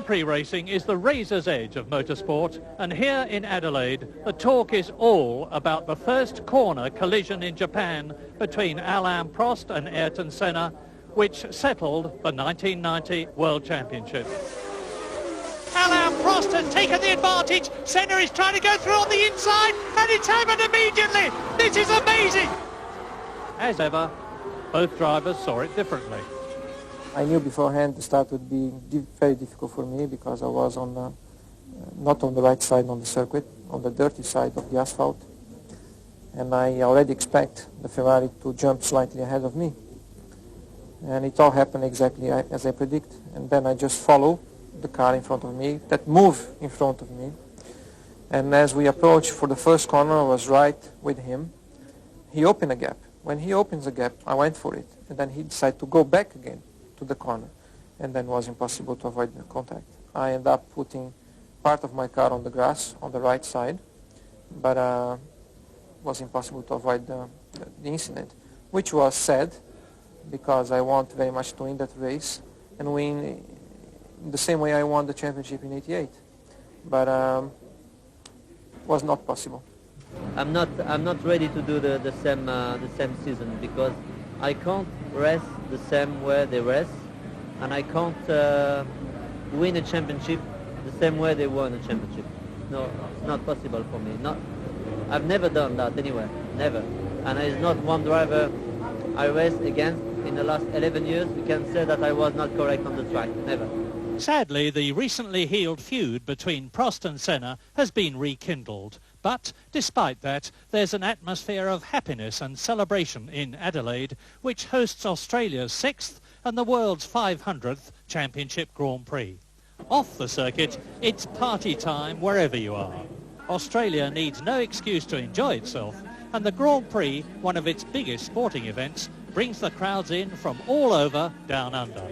Prix racing is the razor's edge of motorsport, and here in Adelaide, the talk is all about the first corner collision in Japan between Alain Prost and Ayrton Senna, which settled the 1990 World Championship. Alain Prost has taken the advantage. Senna is trying to go through on the inside, and it's happened immediately. This is amazing. As ever, both drivers saw it differently. I knew beforehand the start would be very difficult for me because I was on not on the right side on the circuit, on the dirty side of the asphalt. And I already expect the Ferrari to jump slightly ahead of me. And it all happened exactly as I predict. And then I just follow the car in front of me, that move in front of me. And as we approached for the first corner, I was right with him. He opened a gap. When he opens a gap, I went for it. And then he decided to go back again to the corner, and then it was impossible to avoid the contact. I ended up putting part of my car on the grass on the right side, but it was impossible to avoid the incident, which was sad because I want very much to win that race and win the same way I won the championship in '88, but it was not possible. I'm not ready to do the same season because I can't race the same way they race, and I can't win a championship the same way they won a championship. No, it's not possible for me. I've never done that anyway, never. And there's not one driver I raced against in the last 11 years who can say that I was not correct on the track, never. Sadly, the recently healed feud between Prost and Senna has been rekindled. But despite that, there's an atmosphere of happiness and celebration in Adelaide, which hosts Australia's 6th and the world's 500th Championship Grand Prix. Off the circuit, it's party time wherever you are. Australia needs no excuse to enjoy itself, and the Grand Prix, one of its biggest sporting events, brings the crowds in from all over down under.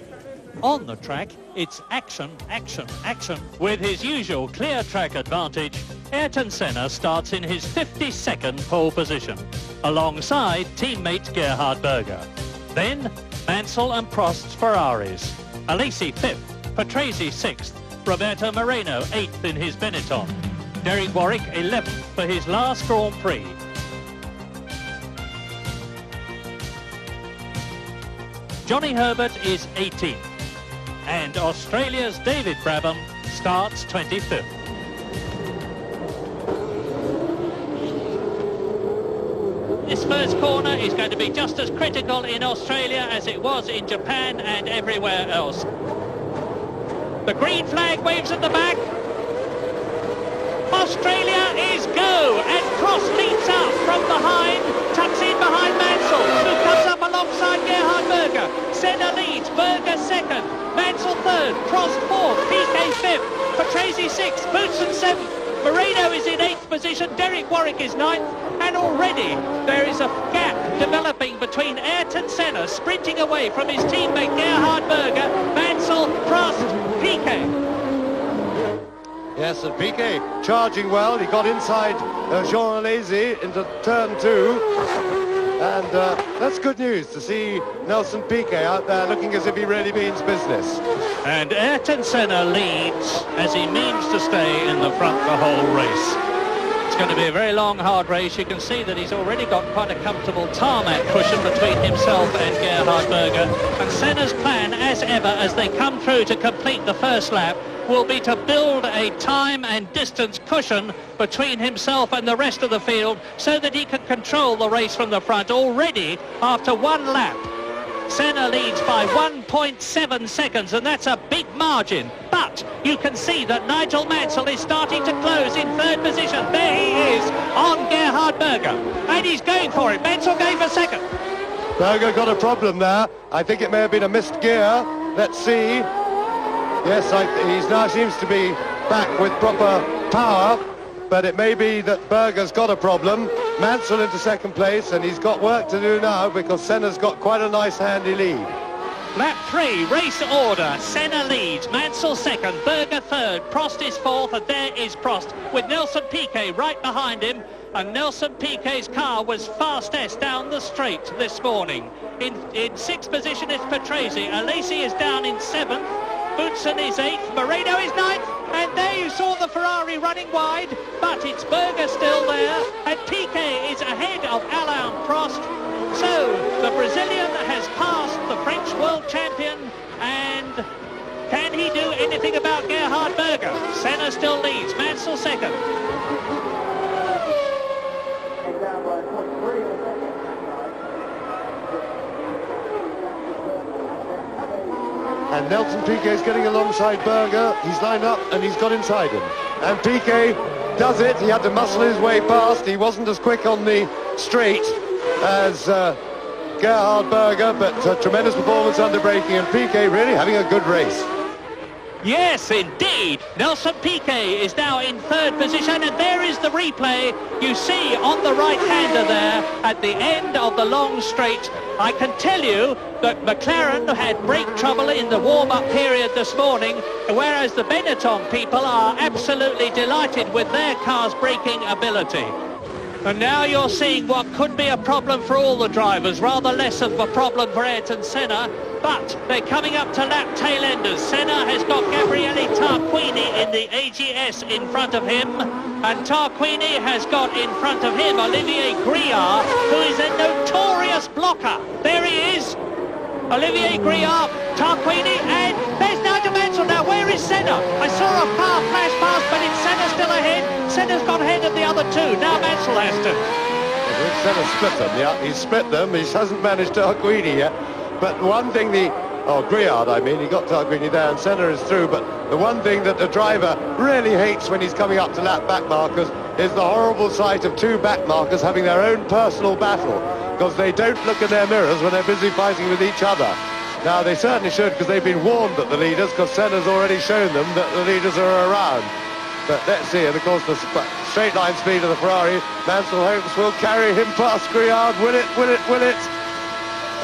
On the track, it's action, action, action. With his usual clear track advantage, Ayrton Senna starts in his 52nd pole position, alongside teammate Gerhard Berger. Then, Mansell and Prost's Ferraris. Alesi 5th, Patrese 6th, Roberto Moreno 8th in his Benetton. Derek Warwick 11th for his last Grand Prix. Johnny Herbert is 18th. And Australia's David Brabham starts 25th. This first corner is going to be just as critical in Australia as it was in Japan and everywhere else. The green flag waves at the back. Australia is go, and Prost leaps up from behind, tucks in behind Mansell, who comes up alongside Gerhard Berger. Senna leads, Berger second, Mansell third, Prost fourth, Piquet fifth, Patrese sixth, Boutsen seventh, Moreno is in 8th position, Derek Warwick is 9th, and already there is a gap developing between Ayrton Senna sprinting away from his teammate Gerhard Berger, Mansell, Prost, Piquet. Yes, and Piquet charging well. He got inside Jean Alesi into turn 2. And that's good news to see Nelson Piquet out there looking as if he really means business. And Ayrton Senna leads as he means to stay in the front the whole race. It's going to be a very long, hard race. You can see that he's already got quite a comfortable tarmac cushion between himself and Gerhard Berger. And Senna's plan, as ever, as they come through to complete the first lap, will be to build a time and distance cushion between himself and the rest of the field so that he can control the race from the front. Already, after one lap, Senna leads by 1.7 seconds, and that's a big margin. But you can see that Nigel Mansell is starting to close in 3rd position. There he is on Gerhard Berger, and he's going for it. Mansell going for 2nd. Berger got a problem there. I think it may have been a missed gear. Let's see. Yes, he now seems to be back with proper power, but it may be that Berger's got a problem. Mansell into 2nd place, and he's got work to do now because Senna's got quite a nice handy lead. Lap 3, race order. Senna leads, Mansell 2nd, Berger 3rd, Prost is 4th, and there is Prost with Nelson Piquet right behind him. And Nelson Piquet's car was fastest down the straight this morning. In 6th position is Patrese. Alesi is down in 7th. Boutsen is 8th, Moreno is 9th, and there you saw the Ferrari running wide, but it's Berger still there, and Piquet is ahead of Alain Prost. So the Brazilian has passed the French world champion, and can he do anything about Gerhard Berger? Senna still leads, Mansell second. And Nelson Piquet is getting alongside Berger. He's lined up and he's got inside him. And Piquet does it. He had to muscle his way past. He wasn't as quick on the straight as Gerhard Berger, but a tremendous performance under braking, and Piquet really having a good race. Yes, indeed. Nelson Piquet is now in 3rd position, and there is the replay. You see on the right-hander there at the end of the long straight. I can tell you that McLaren had brake trouble in the warm-up period this morning, whereas the Benetton people are absolutely delighted with their car's braking ability. And now you're seeing what could be a problem for all the drivers, rather less of a problem for Ayrton Senna, but they're coming up to lap tail-enders. Senna has got Gabriele Tarquini in the AGS in front of him, and Tarquini has got in front of him Olivier Griard, who is a notorious blocker. There he is, Olivier Griard, Tarquini, and there's Nigel Mansell. Now where is Senna? I saw a car flash past, but it's Senna still ahead. Senna's got ahead of the other two. Now Mansell has to. Senna split them, yeah, he's split them. He hasn't managed Tarquini yet. But one thing Griard, I mean, he got Tarquini there and Senna is through, but the one thing that the driver really hates when he's coming up to lap back markers is the horrible sight of two back markers having their own personal battle, because they don't look in their mirrors when they're busy fighting with each other. Now, they certainly should, because they've been warned that the leaders, because Senna's already shown them that the leaders are around. But let's see, and of course the straight line speed of the Ferrari, Mansell hopes will carry him past Griard. Will it, will it, will it?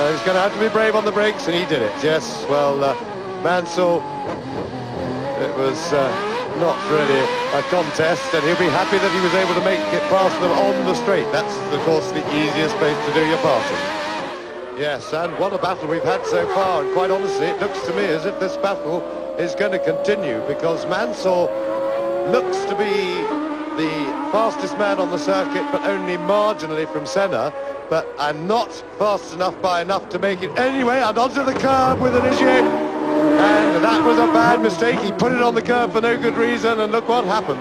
He's going to have to be brave on the brakes, and he did it, yes. Well, Mansell, it was not really a contest, and he'll be happy that he was able to make it past them on the straight. That's, of course, the easiest place to do your passing. Yes, and what a battle we've had so far, and quite honestly, it looks to me as if this battle is going to continue, because Mansell looks to be the fastest man on the circuit, but only marginally from Senna, and not fast enough by enough to make it anyway, and onto the curb with an issue. And that was a bad mistake. He put it on the curb for no good reason, and look what happened.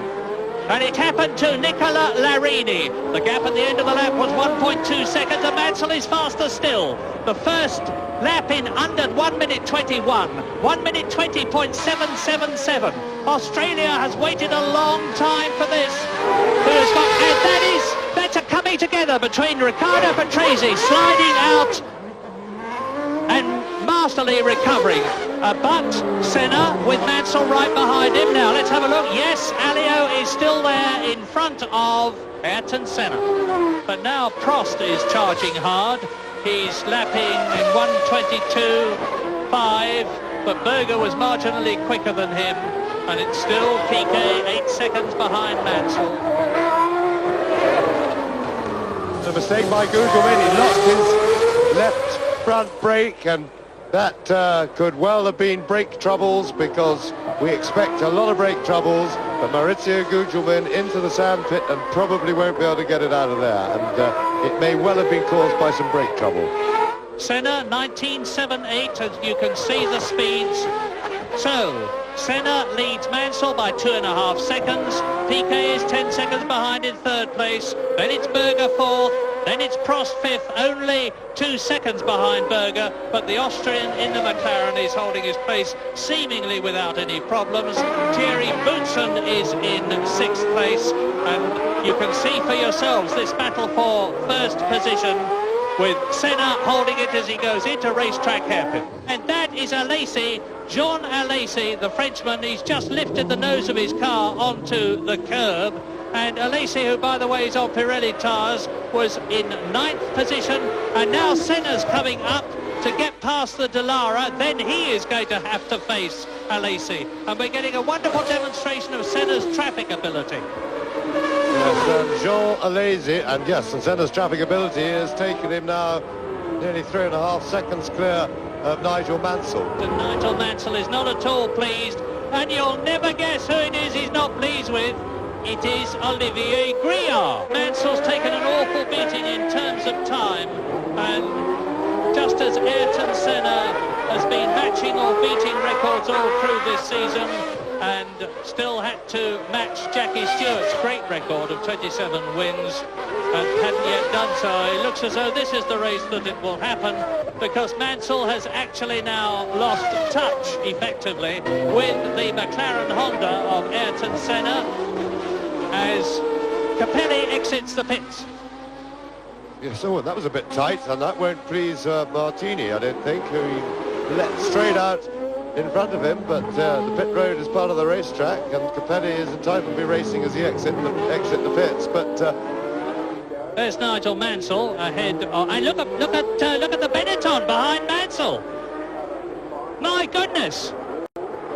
And it happened to Nicola Larini. The gap at the end of the lap was 1.2 seconds, and Mansell is faster still. The first lap in under 1 minute 21, 1 minute 20.777. Australia has waited a long time for this. And that's a coming together between Riccardo Patrese sliding out and masterly recovering. But Senna with Mansell right behind him. Now let's have a look. Yes, Alio is still there in front of Ayrton Senna. But now Prost is charging hard. He's lapping in 1:22.5, but Berger was marginally quicker than him, and it's still Piquet 8 seconds behind Mansell. The mistake by Gugelmin, he lost his left front brake, and that could well have been brake troubles, because we expect a lot of brake troubles. But Maurizio Gugelmin into the sandpit and probably won't be able to get it out of there, and it may well have been caused by some brake trouble. Senna 19.78, as you can see the speeds. So Senna leads Mansell by 2.5 seconds. Piquet is 10 seconds behind in 3rd place. Then it's Berger 4th. Then it's Prost 5th, only 2 seconds behind Berger, but the Austrian in the McLaren is holding his place seemingly without any problems. Thierry Boutsen is in 6th place, and you can see for yourselves this battle for 1st position, with Senna holding it as he goes into racetrack hairpin. And that is Alesi, Jean Alesi, the Frenchman. He's just lifted the nose of his car onto the curb. And Alesi, who by the way is on Pirelli tyres, was in 9th position, and now Senna's coming up to get past the Dallara. Then he is going to have to face Alesi, and we're getting a wonderful demonstration of Senna's traffic ability. Yes, Jean Alesi, and Senna's traffic ability has taken him now nearly 3.5 seconds clear of Nigel Mansell. And Nigel Mansell is not at all pleased, and you'll never guess who it is he's not pleased with. It is Olivier Griard. Mansell's taken an awful beating in terms of time, and just as Ayrton Senna has been matching or beating records all through this season, and still had to match Jackie Stewart's great record of 27 wins, and hadn't yet done so. It looks as though this is the race that it will happen, because Mansell has actually now lost touch, effectively, with the McLaren Honda of Ayrton Senna as Capelli exits the pits. Yes, oh, that was a bit tight, and that won't please Martini, I don't think, who he let straight out in front of him, but the pit road is part of the racetrack, and Capelli is entitled to be racing as he exit the pits. But there's Nigel Mansell ahead, and look at the Benetton behind Mansell. My goodness,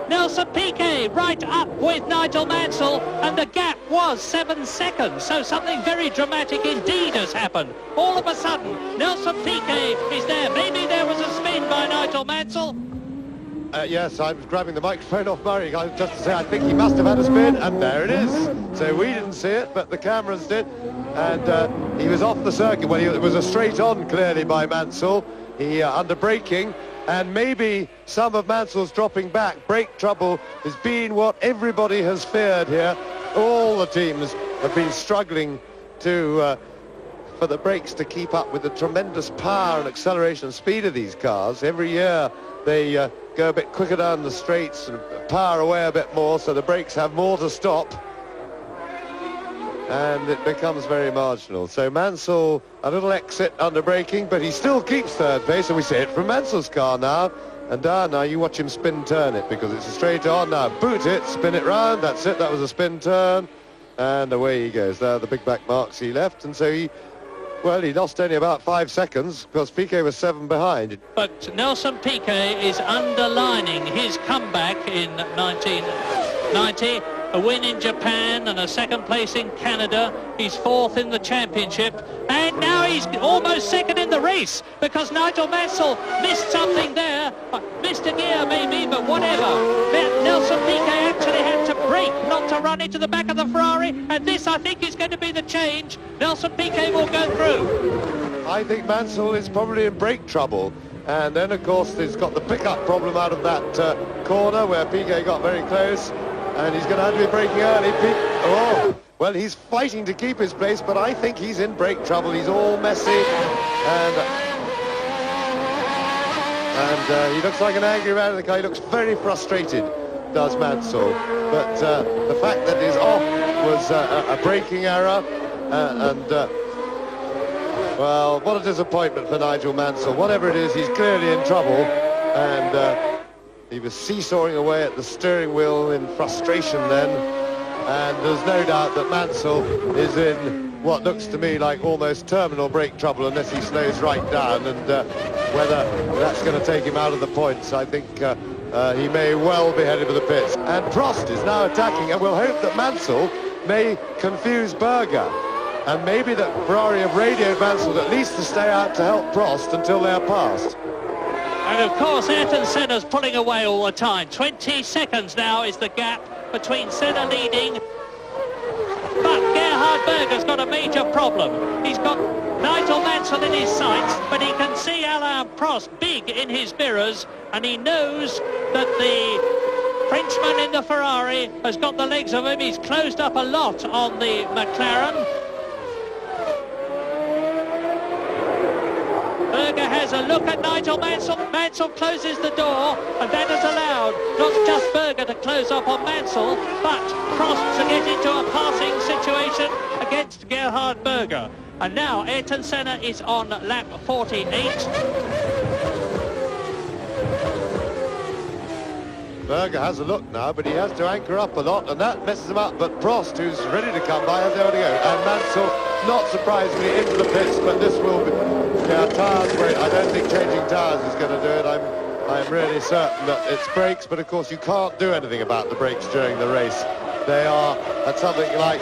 Nelson Piquet right up with Nigel Mansell, and the gap was 7 seconds. So something very dramatic indeed has happened. All of a sudden, Nelson Piquet is there. Maybe there was a spin by Nigel Mansell. Yes, I was grabbing the microphone off Murray. I was just to say, I think he must have had a spin, and there it is. So we didn't see it, but the cameras did. And he was off the circuit. Well, it was a straight on, clearly, by Mansell. He under braking, and maybe some of Mansell's dropping back. Brake trouble has been what everybody has feared here. All the teams have been struggling to for the brakes to keep up with the tremendous power and acceleration and speed of these cars. Every year they go a bit quicker down the straights and power away a bit more, so the brakes have more to stop, and it becomes very marginal. So Mansell, a little exit under braking, but he still keeps third place, and we see it from Mansell's car now. And now you watch him spin turn it, because it's a straight on. Now boot it, spin it round, that's it, that was a spin turn, and away he goes. There are the big back marks he left, and so he lost only about 5 seconds, because Piquet was 7 behind. But Nelson Piquet is underlining his comeback in 1990, a win in Japan and a second place in Canada. He's 4th in the championship, and now he's almost second in the race, because Nigel Mansell missed something there, missed a gear maybe, but whatever. Nelson Piquet actually had to brake not to run into the back of the Ferrari, and this, I think, is going to be the change. Nelson Piquet will go through. I think Mansell is probably in brake trouble, and then of course he's got the pickup problem out of that corner where Piquet got very close, and he's going to have to be braking early. Well, he's fighting to keep his place, but I think he's in brake trouble. He's all messy, and he looks like an angry man in the car. He looks very frustrated, does Mansell. But the fact that he's off was a braking error, well, what a disappointment for Nigel Mansell. Whatever it is, he's clearly in trouble, and he was seesawing away at the steering wheel in frustration then, and there's no doubt that Mansell is in what looks to me like almost terminal brake trouble unless he slows right down, and whether that's going to take him out of the points, I think he may well be headed for the pits. And Prost is now attacking, and we'll hope that Mansell may confuse Berger, and maybe that Ferrari have radioed Mansell at least to stay out to help Prost until they're passed. And of course, Ayrton Senna's pulling away all the time. 20 seconds now is the gap between Senna leading. But Gerhard Berger's got a major problem. He's got Nigel Mansell in his sights, but he can see Alain Prost big in his mirrors, and he knows that the Frenchman in the Ferrari has got the legs of him. He's closed up a lot on the McLaren. Berger has a look at Nigel Mansell. Mansell closes the door, and that has allowed not just Berger to close up on Mansell, but Prost to get into a passing situation against Gerhard Berger. And now Ayrton Senna is on lap 48. Berger has a look now, but he has to anchor up a lot, and that messes him up. But Prost, who's ready to come by, has nowhere to go. And Mansell, not surprisingly, into the pits, but this will be... Yeah, tyres, I don't think changing tyres is going to do it. I'm really certain that it's brakes, but of course you can't do anything about the brakes during the race. They are at something like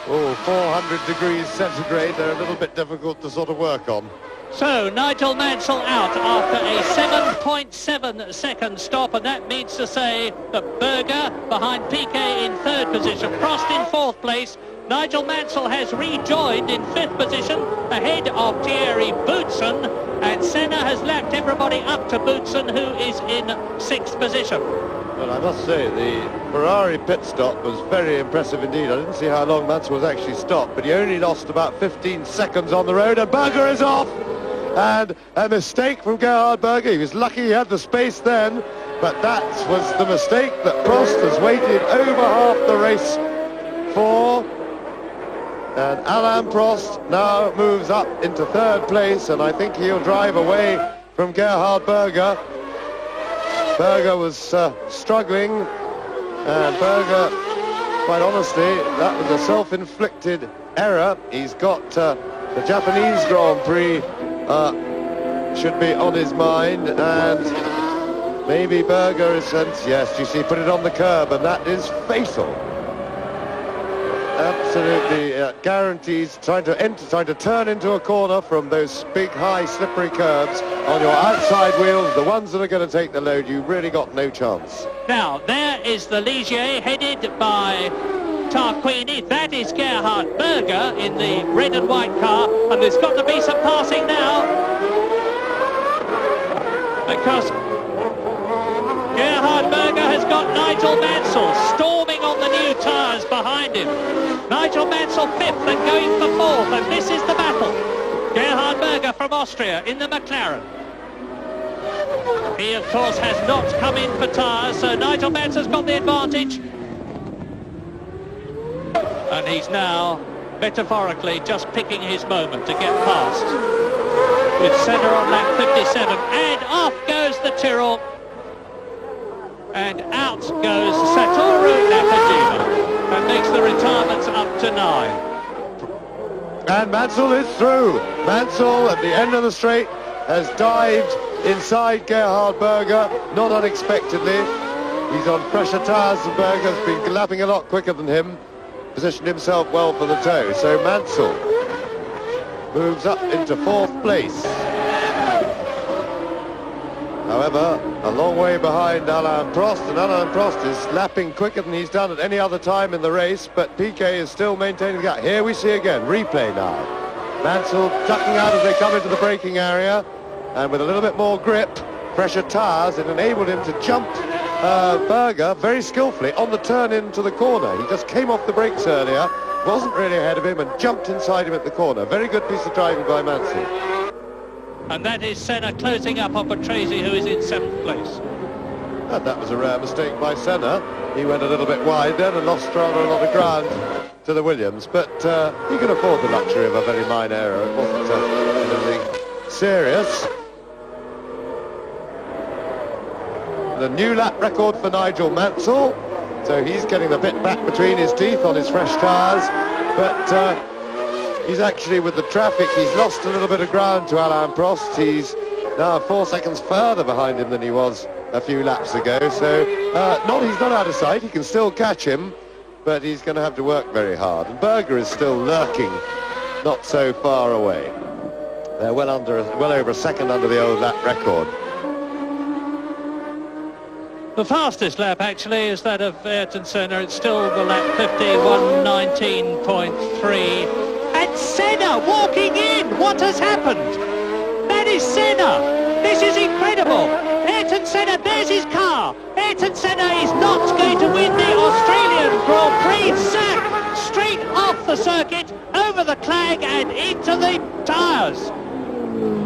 400 degrees centigrade. They're a little bit difficult to sort of work on. So Nigel Mansell out after a 7.7 second stop, and that means to say that Berger behind Piquet in third position, Prost in fourth place. Nigel Mansell has rejoined in fifth position ahead of Thierry Boutsen, and Senna has lapped everybody up to Boutsen, who is in sixth position. Well, I must say, the Ferrari pit stop was very impressive indeed. I didn't see how long Mansell was actually stopped, but he only lost about 15 seconds on the road, and Berger is off! And a mistake from Gerhard Berger. He was lucky he had the space then, but that was the mistake that Prost has waited over half the race for. And Alain Prost now moves up into third place, and I think he'll drive away from Gerhard Berger. Berger was struggling, and Berger, quite honestly, that was a self-inflicted error. He's got the Japanese Grand Prix should be on his mind, and maybe Berger is, and yes, you see, put it on the curb, and that is fatal. Absolutely guarantees trying to turn into a corner from those big, high, slippery curbs on your outside wheels, the ones that are going to take the load. You really got no chance. Now, there is the Ligier headed by Tarquini. That is Gerhard Berger in the red and white car, and there's got to be some passing now, because Gerhard Berger has got Nigel Mansell storming on the new tyres behind him. Nigel Mansell fifth and going for fourth, and this is the battle. Gerhard Berger from Austria in the McLaren. He, of course, has not come in for tyres, so Nigel Mansell's got the advantage. And he's now, metaphorically, just picking his moment to get past. With Senna on lap 57, and off goes the Tyrrell. And out goes Satoru Nakajima, and makes the retirements up to 9. And Mansell is through. Mansell at the end of the straight has dived inside Gerhard Berger, not unexpectedly. He's on fresher tyres than Berger's been lapping a lot quicker than him, positioned himself well for the toe. So Mansell moves up into fourth place. However, a long way behind Alain Prost, and Alain Prost is lapping quicker than he's done at any other time in the race, but Piquet is still maintaining the gap. Here we see again, replay now. Mansell ducking out as they come into the braking area, and with a little bit more grip, fresher tyres, it enabled him to jump Berger very skillfully on the turn into the corner. He just came off the brakes earlier, wasn't really ahead of him, and jumped inside him at the corner. Very good piece of driving by Mansell. And that is Senna closing up on Patrese, who is in 7th place. And that was a rare mistake by Senna. He went a little bit wide then and lost rather a lot of ground to the Williams. But he could afford the luxury of a very minor error. It wasn't anything serious. The new lap record for Nigel Mansell. So he's getting the bit back between his teeth on his fresh tyres. But he's actually, with the traffic, he's lost a little bit of ground to Alain Prost. He's now 4 seconds further behind him than he was a few laps ago. So he's not out of sight. He can still catch him, but he's going to have to work very hard. And Berger is still lurking, not so far away. They're well over a second under the old lap record. The fastest lap, actually, is that of Ayrton Senna. It's still the lap 50, 1:19.3. And Senna walking in! What has happened? That is Senna! This is incredible! Ayrton Senna, there's his car! Ayrton Senna is not going to win the Australian Grand Prix. Sack straight off the circuit, over the clag and into the tyres.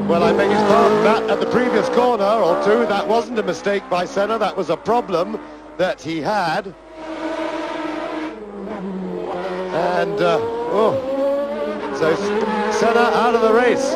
Well, I beg his pardon, that at the previous corner or two, that wasn't a mistake by Senna, that was a problem that he had. And, so Senna out of the race.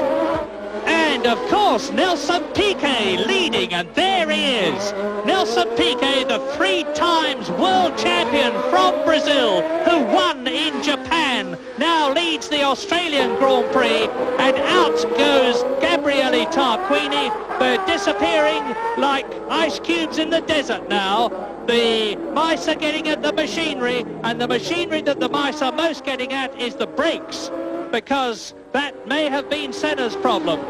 And of course, Nelson Piquet leading, and there he is. Nelson Piquet, the 3 times world champion from Brazil, who won in Japan, now leads the Australian Grand Prix, and out goes Gabriele Tarquini. They're disappearing like ice cubes in the desert now. The mice are getting at the machinery, and the machinery that the mice are most getting at is the brakes, because that may have been Senna's problem.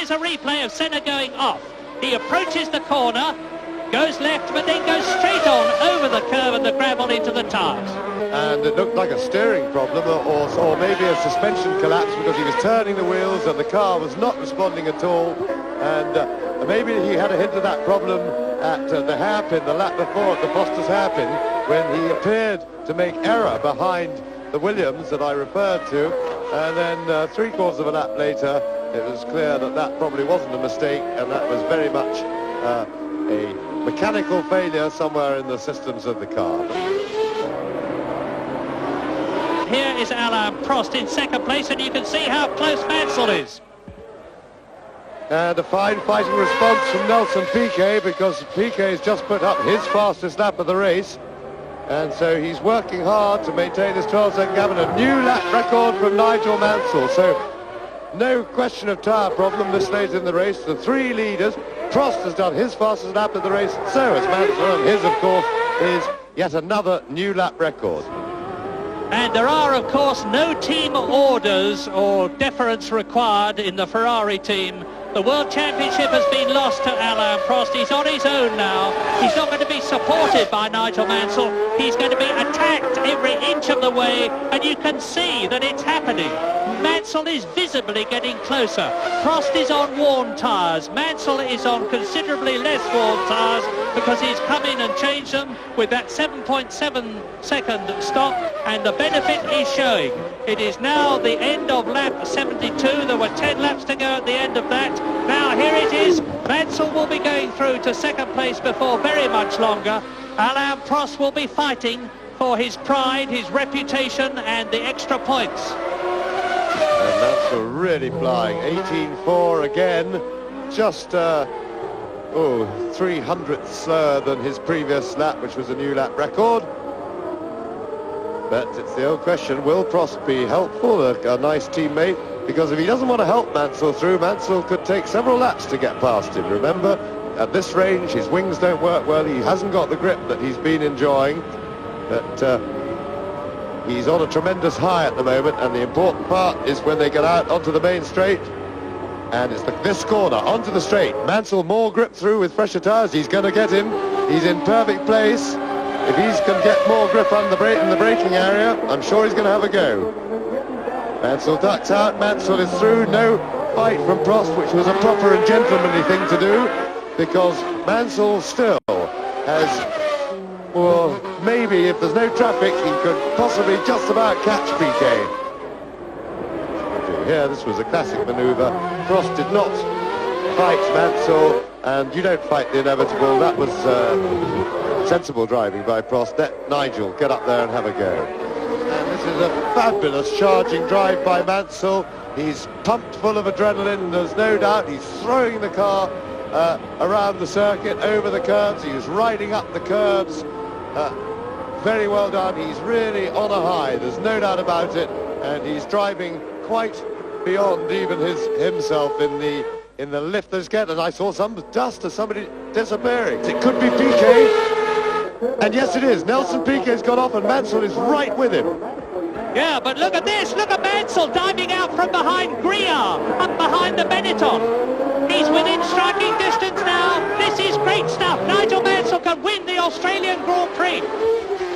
here's a replay of Senna going off. He approaches the corner, goes left, but then goes straight on over the curve and the gravel into the tyres. And it looked like a steering problem or maybe a suspension collapse, because he was turning the wheels and the car was not responding at all. And maybe he had a hint of that problem at the hairpin, the lap before at the Foster's hairpin, when he appeared to make error behind the Williams that I referred to. And then three-quarters of a lap later, it was clear that that probably wasn't a mistake, and that was very much a mechanical failure somewhere in the systems of the car. Here is Alain Prost in second place, and you can see how close Mansell is. And a fine fighting response from Nelson Piquet, because Piquet has just put up his fastest lap of the race. And so he's working hard to maintain his 12-second gap, and a new lap record from Nigel Mansell. So no question of tyre problem this late in the race. The three leaders, Prost has done his fastest lap of the race, so has Mansell, and his, of course, is yet another new lap record. And there are, of course, no team orders or deference required in the Ferrari team. The World Championship has been lost to Alain Prost. He's on his own now. He's not going to be supported by Nigel Mansell. He's going to be attacked every inch of the way, and you can see that it's happening. Mansell is visibly getting closer. Prost is on worn tyres. Mansell is on considerably less worn tyres, because he's come in and changed them with that 7.7 second stop, and the benefit is showing. It is now the end of lap 72. There were 10 laps to go at the end of that. Now here it is. Mansell will be going through to second place before very much longer. Alain Prost will be fighting for his pride, his reputation, and the extra points. And Mansell really flying. 18.4 again. Just 300ths slower than his previous lap, which was a new lap record. But it's the old question, will Prost be helpful, a nice teammate? Because if he doesn't want to help Mansell through, Mansell could take several laps to get past him. Remember, at this range, his wings don't work well. He hasn't got the grip that he's been enjoying. But he's on a tremendous high at the moment, and the important part is when they get out onto the main straight. And it's this corner, onto the straight. Mansell more grip through with fresher tyres. He's going to get him. He's in perfect place. If he can get more grip on the in the braking area, I'm sure he's going to have a go. Mansell ducks out. Mansell is through. No fight from Prost, which was a proper and gentlemanly thing to do, because Mansell still has, well, maybe if there's no traffic, he could possibly just about catch Piquet. Here, this was a classic manoeuvre. Prost did not fight Mansell, and you don't fight the inevitable. That was sensible driving by Prost. Let Nigel get up there and have a go. And this is a fabulous charging drive by Mansell. He's pumped full of adrenaline, there's no doubt. He's throwing the car around the circuit, over the curves. He's riding up the curves. Very well done. He's really on a high, there's no doubt about it. And he's driving quite beyond even himself in the lift that's get. And I saw some dust of somebody disappearing. It could be Piquet. And yes, it is. Nelson Piquet's got off, and Mansell is right with him. Yeah, but look at this. Look at Mansell diving out from behind Griard, up behind the Benetton. He's within striking distance now. This is great stuff. Nigel Mansell can win the Australian Grand Prix.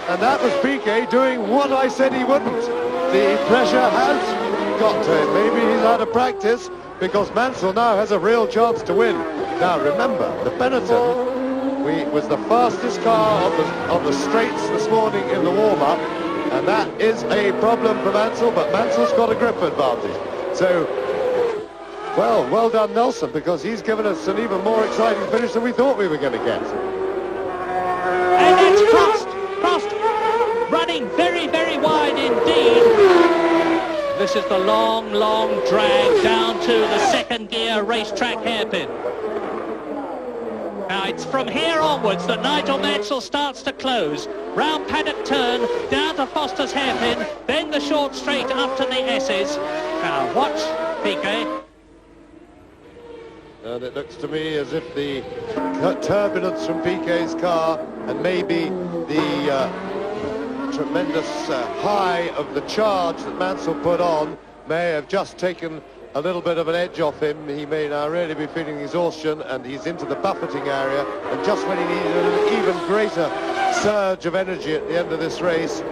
And that was Piquet doing what I said he wouldn't. The pressure has got to him. Maybe he's out of practice, because Mansell now has a real chance to win. Now remember, the Benetton was the fastest car on the straights this morning in the warm-up, and that is a problem for Mansell, but Mansell's got a grip advantage. So, well done Nelson, because he's given us an even more exciting finish than we thought we were going to get. And that's Prost running very, very wide indeed. This is the long drag down to the second gear racetrack hairpin. Now it's from here onwards that Nigel Mansell starts to close. Round paddock turn, down to Foster's hairpin, then the short straight up to the S's. Now watch Piquet. And it looks to me as if the turbulence from Piquet's car, and maybe the tremendous high of the charge that Mansell put on, may have just taken a little bit of an edge off him. He may now really be feeling exhaustion, and he's into the buffeting area, and just when he needed an even greater surge of energy at the end of this race,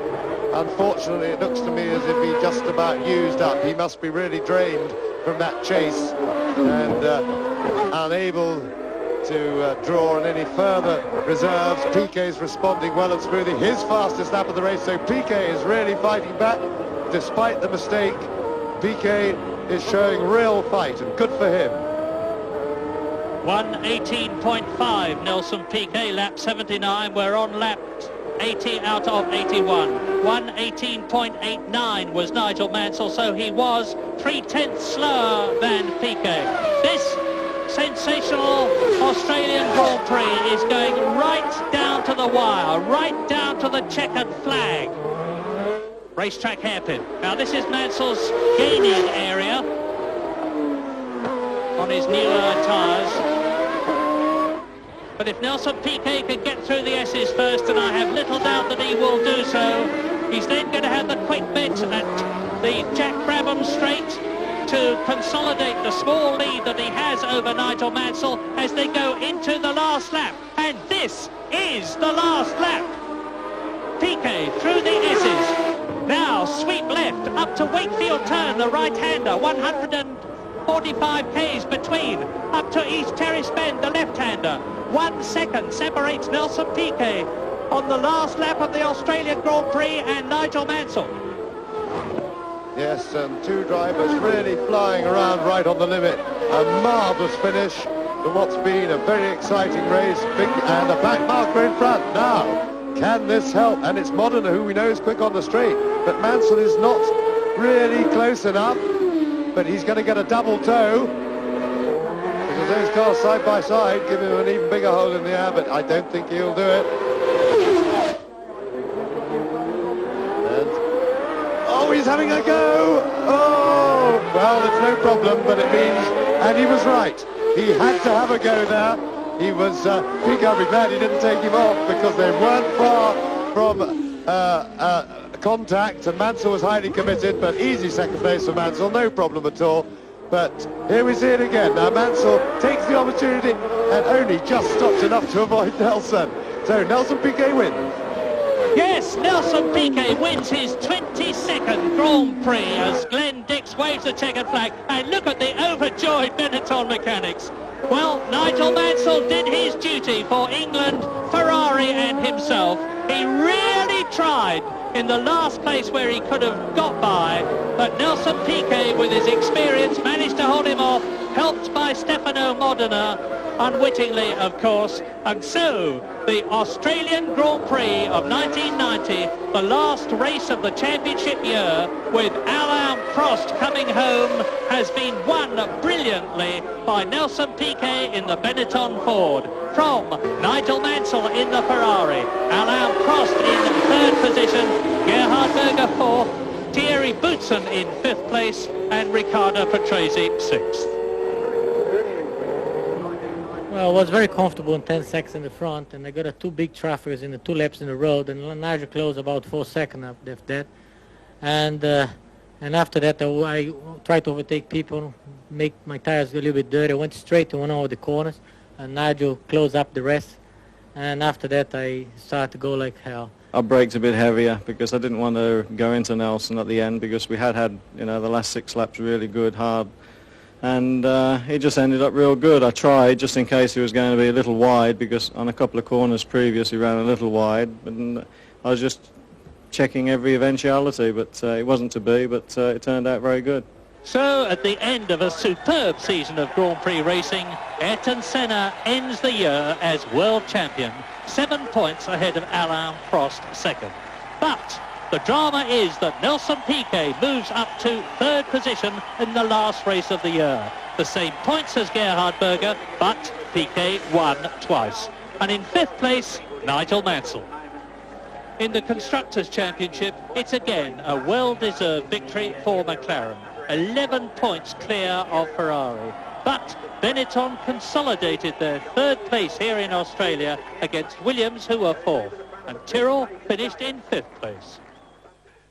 unfortunately it looks to me as if he just about used up. He must be really drained from that chase and unable to draw on any further reserves. Piquet's responding well and smoothly, his fastest lap of the race, so Piquet is really fighting back despite the mistake. Piquet is showing real fight, and good for him. 1:18.5 Nelson Piquet, lap 79. We're on lap 80 out of 81. 1:18.89 was Nigel Mansell, so he was 3/10 slower than Piquet. This sensational Australian Grand Prix is going right down to the wire, right down to the checkered flag. Racetrack hairpin. Now this is Mansell's gaining area on his newer tyres. But if Nelson Piquet can get through the S's first, and I have little doubt that he will do so, he's then going to have the quick bit at the Jack Brabham straight to consolidate the small lead that he has over Nigel Mansell as they go into the last lap. And this is the last lap. Piquet through the S's. Now sweep left up to Wakefield Turn, the right-hander, 145 k's between, up to East Terrace Bend, the left-hander. 1 second separates Nelson Piquet on the last lap of the Australian Grand Prix and Nigel Mansell. Yes, and two drivers really flying around right on the limit. A marvellous finish to what's been a very exciting race. And a black marker in front. Now, can this help? And it's Modena, who we know is quick on the straight. But Mansell is not really close enough. But he's going to get a double toe. Because those cars side by side give him an even bigger hole in the air. But I don't think he'll do it. Oh, he's having a go! Oh! Well, it's no problem, but it means... And he was right. He had to have a go there. He was... Piquet, I'll be glad he didn't take him off, because they weren't far from contact, and Mansell was highly committed, but easy second place for Mansell, no problem at all. But here we see it again. Now Mansell takes the opportunity and only just stops enough to avoid Nelson. So Nelson Piquet wins. Yes, Nelson Piquet wins his 22nd Grand Prix as Glenn Dix waves the checkered flag. And look at the overjoyed Benetton mechanics. Well, Nigel Mansell did his duty for England, Ferrari and himself. He really tried in the last place where he could have got by, but Nelson Piquet, with his experience, managed to hold him off, helped by Stefano Modena, unwittingly, of course. And so, the Australian Grand Prix of 1990, the last race of the championship year, with Alain Prost coming home, has been won brilliantly by Nelson Piquet in the Benetton Ford. From Nigel Mansell in the Ferrari, Alain Prost in third position, Gerhard Berger fourth, Thierry Boutsen in fifth place, and Riccardo Patrese sixth. Well, I was very comfortable in 10 seconds in the front, and I got two big traffickers in the 2 laps in the road, and Nigel closed about 4 seconds after that. And after that, I tried to overtake people, make my tires a little bit dirty. I went straight to one of the corners, and Nigel closed up the rest. And after that, I started to go like hell. I braked a bit heavier because I didn't want to go into Nelson at the end, because we had the last 6 laps really good, hard. And he just ended up real good. I tried just in case he was going to be a little wide, because on a couple of corners previous he ran a little wide. But I was just checking every eventuality, but it wasn't to be, but it turned out very good. So at the end of a superb season of Grand Prix racing, Ayrton Senna ends the year as world champion, 7 points ahead of Alain Prost second. But the drama is that Nelson Piquet moves up to third position in the last race of the year. The same points as Gerhard Berger, but Piquet won twice. And in fifth place, Nigel Mansell. In the Constructors' Championship, it's again a well-deserved victory for McLaren. 11 points clear of Ferrari. But Benetton consolidated their third place here in Australia against Williams, who were fourth. And Tyrrell finished in fifth place.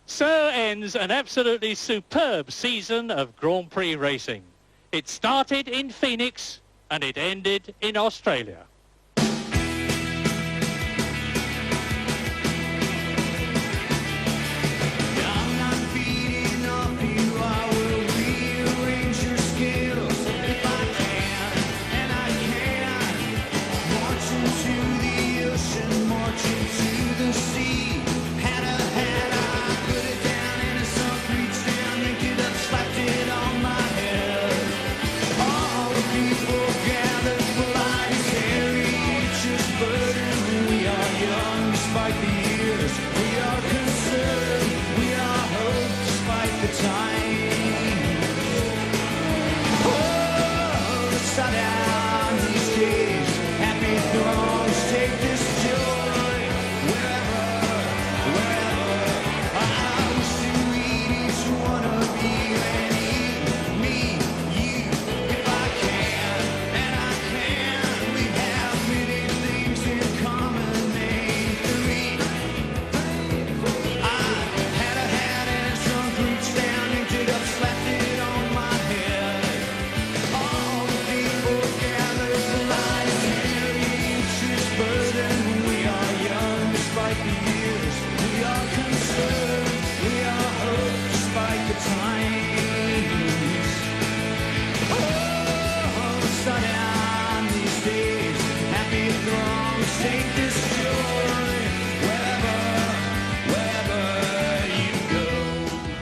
So ends an absolutely superb season of Grand Prix racing. It started in Phoenix and it ended in Australia.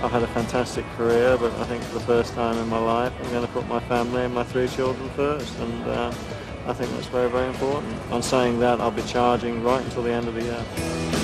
I've had a fantastic career, but I think for the first time in my life I'm going to put my family and my 3 children first, and I think that's very, very important. On saying that, I'll be charging right until the end of the year.